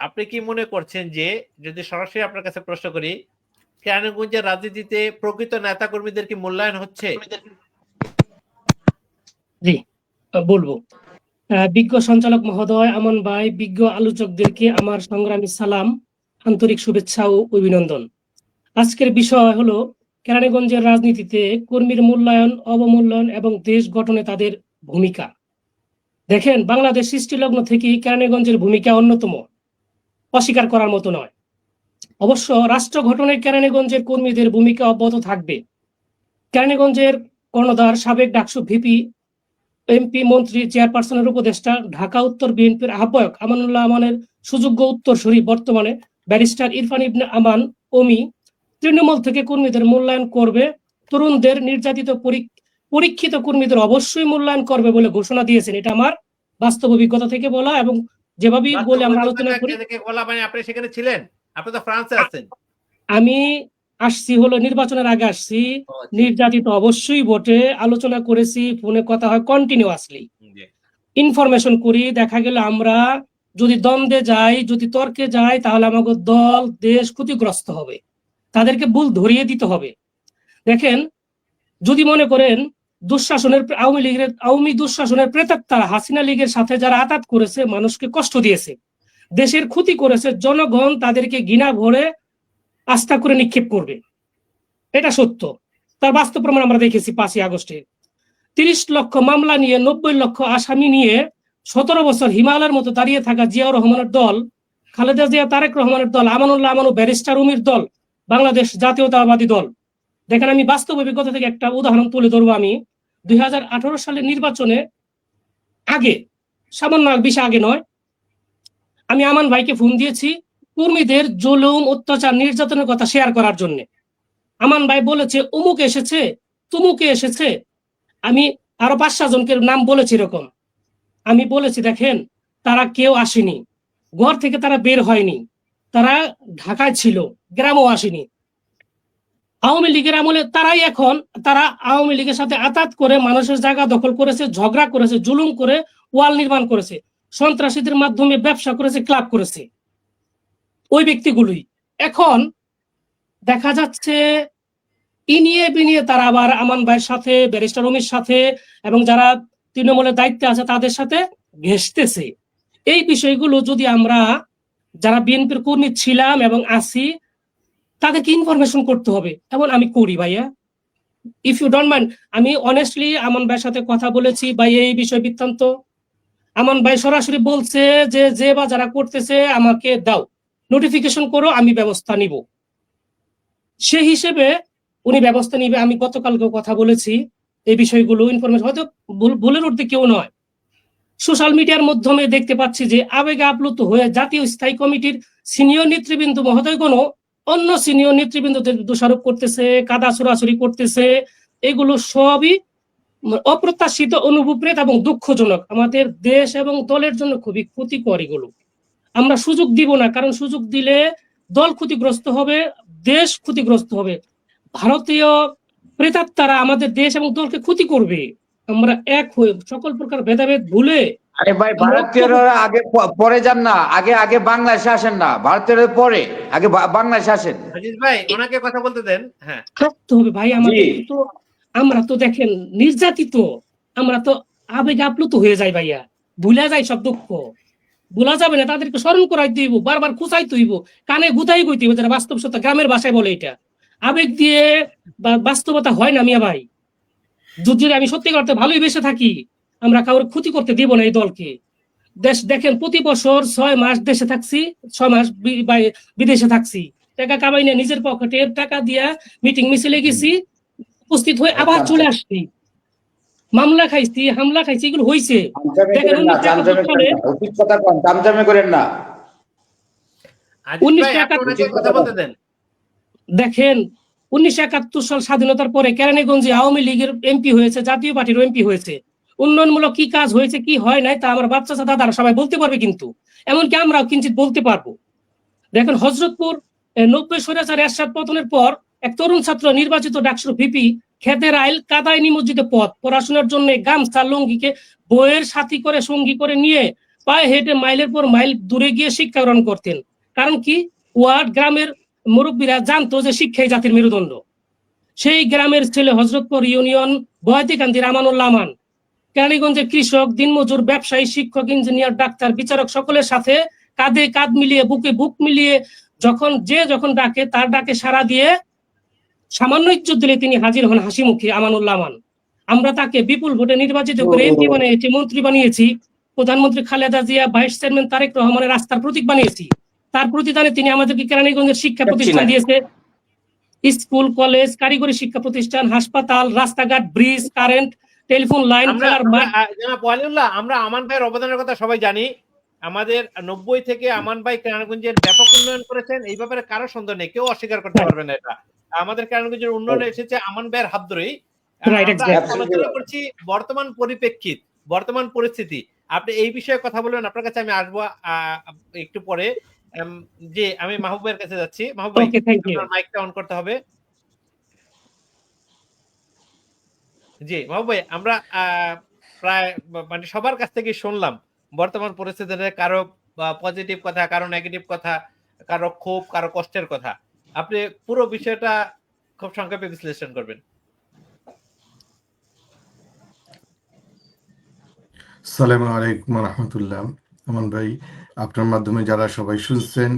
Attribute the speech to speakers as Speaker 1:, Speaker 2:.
Speaker 1: আপনি কি মনে করছেন যে, যদি সরাসরি আপনার কাছে প্রশ্ন করি, কেরানীগঞ্জের রাজনীতিতে প্রকৃত নেতা কর্মীদের কি মূল্যায়ন হচ্ছে?
Speaker 2: জি, বলবো। বিজ্ঞ সঞ্চালক মহোদয়, আমান ভাই, বিজ্ঞ আলোচকদেরকে আমার সংগ্রামী সালাম, আন্তরিক শুভেচ্ছা ও অভিনন্দন। আজকের বিষয় হলো কেরানীগঞ্জের রাজনীতিতে কর্মীর মূল্যায়ন, অবমূল্যায়ন এবং দেশ গঠনে তাদের ভূমিকা। দেখেন, বাংলাদেশ সৃষ্টিলগ্ন থেকেই কেরানীগঞ্জের ভূমিকা অন্যতম, অস্বীকার করার মতো নয়। অবশ্য রাষ্ট্র গঠনে কেরানীগঞ্জের কর্মীদের ভূমিকা অব্যাহত থাকবে। কেরানীগঞ্জের কর্ণধার, সাবেক ডাকসু ভিপি, এমপি, মন্ত্রী, চেয়ারপারসনের উপদেষ্টা, ঢাকা উত্তর বিএনপির আহ্বায়ক আমানুল্লাহ আমানের সুযোগ্য উত্তরসূরি বর্তমানে ব্যারিস্টার ইরফান ইবনে আমান ওমি তৃণমূল থেকে কর্মীদের মূল্যায়ন করবে। তরুণদের, নির্যাতিত পরীক্ষিত কর্মীদের অবশ্যই মূল্যায়ন করবে বলে ঘোষণা দিয়েছেন। এটা আমার বাস্তব অভিজ্ঞতা থেকে বলা, এবং যেভাবেই বলে আমরা আলোচনা করি।
Speaker 1: আপনি সেখানে ছিলেন? আপনি তো ফ্রান্সে আছেন।
Speaker 2: আমি আসছি হলো নির্বাচনের আগে আসছি, নির্যাতিত অবশ্যই ভোটে আলোচনা করেছি, ফোনে কথা হয় কন্টিনিউয়াসলি, ইনফরমেশন করি। দেখা গেল আমরা যদি দ্বন্দ্বে যাই, যদি তর্কে যাই, তাহলে আমাদের দল, দেশ ক্ষতিগ্রস্ত হবে। তাদেরকে ভুল ধরিয়ে দিতে হবে। দেখেন, যদি মনে করেন দুঃশাসনের, আওয়ামী দুঃশাসনের প্রেতাত্মা হাসিনা লীগের সাথে যারা আঘাত করেছে, মানুষকে কষ্ট দিয়েছে, দেশের ক্ষতি করেছে, জনগণ তাদেরকে ঘৃণা ভরে আস্থা করে নিক্ষেপ করবে। এটা সত্য, তার বাস্তব প্রমাণ আমরা দেখেছি 5ই আগস্টে। 30 লক্ষ মামলা নিয়ে, 90 লক্ষ আসামি নিয়ে 17 বছর হিমালয়ের মতো দাঁড়িয়ে থাকা জিয়াউর রহমানের দল, খালেদা জিয়া, তারেক রহমানের দল, আমানুল্লাহ আমানু, ব্যারিস্টার উমির দল, বাংলাদেশ জাতীয়তাবাদী দল। দেখেন, আমি বাস্তব অভিজ্ঞতা থেকে একটা উদাহরণ তুলে ধরবো। আমি 2018 সালের নির্বাচনে আগে, সামান্য বেশি আগে নয়, আমি আমান ভাইকে ফোন দিয়েছি কর্মীদের জুলুম, অত্যাচার, নির্যাতনের কথা শেয়ার করার জন্য। আমান ভাই বলেছে অমুক এসেছে, তুমুকে এসেছে। আমি আরো 5-7 জনকে নাম বলেছি এরকম। আমি বলেছি, দেখেন, তারা কেউ আসেনি, ঘর থেকে তারা বের হয়নি, তারা ঢাকায় ছিল, গ্রামও আসেনি। আওয়ামী লীগের আমলে তারাই এখন, তারা আওয়ামী লীগের সাথে আঘাত করে মানুষের জায়গা দখল করেছে, ঝগড়া করেছে, জুলুম করে ওয়াল নির্মাণ করেছে, সন্ত্রাসীদের মাধ্যমে ব্যবসা করেছে, ক্লাব করেছে, ওই ব্যক্তিগুলোই এখন দেখা যাচ্ছে ইনিয়ে বিনিয়ে তারা আবার আমান ভাইয়ের সাথে, ব্যারিস্টার উমির সাথে, এবং যারা তৃণমূলের দায়িত্বে আছে তাদের সাথে ঘেঁষতেছে। এই বিষয়গুলো যদি আমরা, যারা বিএনপির কর্মী ছিলাম এবং আছি, তাদেরকে ইনফরমেশন করতে হবে, এমন আমি করি ভাইয়া। ইফ ইউ ডোন্ট মাইন্ড, আমি অনেস্টলি আমান ভাইয়ের সাথে কথা বলেছি, ভাই এই বিষয় বৃত্তান্ত। আমান ভাই সরাসরি বলছে যে বা যারা করতেছে আমাকে দাও, নোটিফিকেশন করো, আমি ব্যবস্থা নিব। সেই হিসেবে উনি ব্যবস্থা নিবে। আমি গতকালকেও কথা বলেছি এই বিষয়গুলো, ইনফরমেশন হয়তো ভুলের ঊর্ধ্বে কেউ নয়। সোশ্যাল মিডিয়ার মাধ্যমে দেখতে পাচ্ছি যে আবেগে আপ্লুত হয়ে জাতীয় স্থায়ী কমিটির সিনিয়র নেতৃবৃন্দ মহোদয়গণ অন্য সিনিয়র নেতৃবৃন্দদের দোষারোপ করতেছে, কাদা ছোড়াছুরি করতেছে। এগুলো সবই অপ্রত্যাশিত, অনুভূত এবং দুঃখজনক। আমাদের দেশ এবং দলের জন্য খুবই ক্ষতিকর। এগুলো আমরা সুযোগ দিব না, কারণ সুযোগ দিলে দল ক্ষতিগ্রস্ত হবে, দেশ ক্ষতিগ্রস্ত হবে। ভারতীয় প্রেতাত্মারা আমাদের দেশ এবং দলকে ক্ষতি করবে। আমরা এক হয়ে সকল প্রকার ভেদাভেদ ভুলে,
Speaker 3: আরে ভাই, ভারতীয়রা আগে পরে যান না, আগে বাংলাদেশে আসেন না, ভারতীয়রা পরে আগে বাংলাদেশে আসেন।
Speaker 1: আজিজ ভাই, ওনাকে কথা বলতে দেন। হ্যাঁ,
Speaker 2: থাকতে হবে ভাই। আমাদের তো, আমরা তো দেখেন নির্যাতিত, আমরা তো আবেগে আপ্লুত হয়ে যাই ভাইয়া, ভুলে যাই সব দুঃখ। ভুলা যাবে না, তাদেরকে স্মরণ করাই দিব, বারবার খুঁচাই তৈব, কানে গুতাই কইতে হবে, যারা বাস্তব সত্য, গ্রামের ভাষায় বলে এটা। আবেগ দিয়ে বাস্তবতা হয় না মিয়া ভাই। যদি আমি সত্যি করতে ভালোই বেঁচে থাকি, আমরা কাউর ক্ষতি করতে দিব না এই দলকে। দেশ দেখেন, প্রতি বছর 6 মাস দেশে থাকছি, 6 মাস বিদেশে থাকছি, টাকা কামাই না, নিজের পকেটের টাকা দিয়া মিটিং মিছিলে গেছি, উপস্থিত হয়ে আবার চলে আসছি, মামলা খাইছি, হামলা খাইছি, এগুলো হয়েছে। দেখেন, 1971 সাল স্বাধীনতার পরে কেরানীগঞ্জে আওয়ামী লীগের এমপি হয়েছে, জাতীয় পার্টির এমপি হয়েছে। উন্নয়নমূলক কি কাজ হয়েছে, কি হয় নাই, তা আমার বাচ্চা দাদারা সবাই বলতে পারবে, কিন্তু এমনকি আমরাও কিঞ্চিত বলতে পারবো। দেখেন, হযরতপুর 90 স্বৈরাচার এরশাদ পতনের পর এক তরুণ ছাত্র নির্বাচিত ডাকসুর ভিপি খেতের আইল, কাদায় নিমজ্জিত পথ, পড়াশোনার জন্য গামছা লুঙ্গিকে বইয়ের সাথী করে, সঙ্গী করে নিয়ে পায়ে হেঁটে মাইলের পর মাইল দূরে গিয়ে শিক্ষা গ্রহণ করতেন। কারণ কি, ওয়ার্ড গ্রামের মুরব্বীরা জানতো যে শিক্ষাই জাতির মেরুদণ্ড। সেই গ্রামের ছেলে হযরতপুর ইউনিয়ন বয়াতিকান্দির আমানুল্লাহ আমান কেরানীগঞ্জে কৃষক, দিনমজুর, ব্যবসায়ী, শিক্ষক, ইঞ্জিনিয়ার, ডাক্তার, বিচারক সকলের সাথে কাঁধে কাঁধ মিলিয়ে, বুকে বুক মিলিয়ে যখন ডাকে তার ডাকে সাড়া দিয়ে সামান্য ইজ্জত দিলে তিনি হাজির হন হাসি মুখে আমানুল্লাহ আমান। আমরা তাকে বিপুল ভোটে নির্বাচিত করে এমপি বানিয়েছি, মন্ত্রী বানিয়েছি, প্রধানমন্ত্রী খালেদা জিয়া, ভাইস চেয়ারম্যান তারেক রহমানের রাস্তার প্রতীক বানিয়েছি। তার প্রতিদানে তিনি আমাদেরকে কেরানীগঞ্জের শিক্ষা প্রতিষ্ঠান দিয়েছে, স্কুল, কলেজ, কারিগরি শিক্ষা প্রতিষ্ঠান, হাসপাতাল, রাস্তাঘাট, ব্রিজ, কারেন্ট, টেলিফোন লাইন, খেলার মাঠ।
Speaker 1: জনাব ওয়ালিউল্লাহ, আমরা আমান ভাইয়ের অবদানের কথা সবাই জানি। আমাদের 90 থেকে আমান ভাই কেরানীগঞ্জের ব্যাপক উন্নয়ন করেছেন, এই ব্যাপারে কারো সন্দেহ নেই, কেউ অস্বীকার করতে পারবে না এটা। আমাদের কেরানীগঞ্জের উন্নয়ন এসেছে আমান ভাইয়ের হাত ধরেই। আলোচনা করছি বর্তমান পরিপ্রেক্ষিত, বর্তমান পরিস্থিতি। আপনি এই বিষয়ে কথা বলবেন, আপনার কাছে আমি আসবো একটু পরে। যে আমি মাহবুব ভাইয়ের কাছে যাচ্ছি। মাহবুব ভাই, আপনার মাইকটা অন করতে হবে। জি মাহবুব ভাই, আমরা প্রায় মানে সবার কাছ থেকে শুনলাম বর্তমান পরিস্থিতিতে কারো পজিটিভ কথা, কারো নেগেটিভ কথা, কারো ক্ষোভ, কারো কষ্টের কথা। আপনি পুরো বিষয়টা খুব সংক্ষেপে বিশ্লেষণ করবেন।
Speaker 4: আসসালামু আলাইকুম রাহমাতুল্লাহ। আমান ভাই, আপনার মাধ্যমে যারা সবাই শুনছেন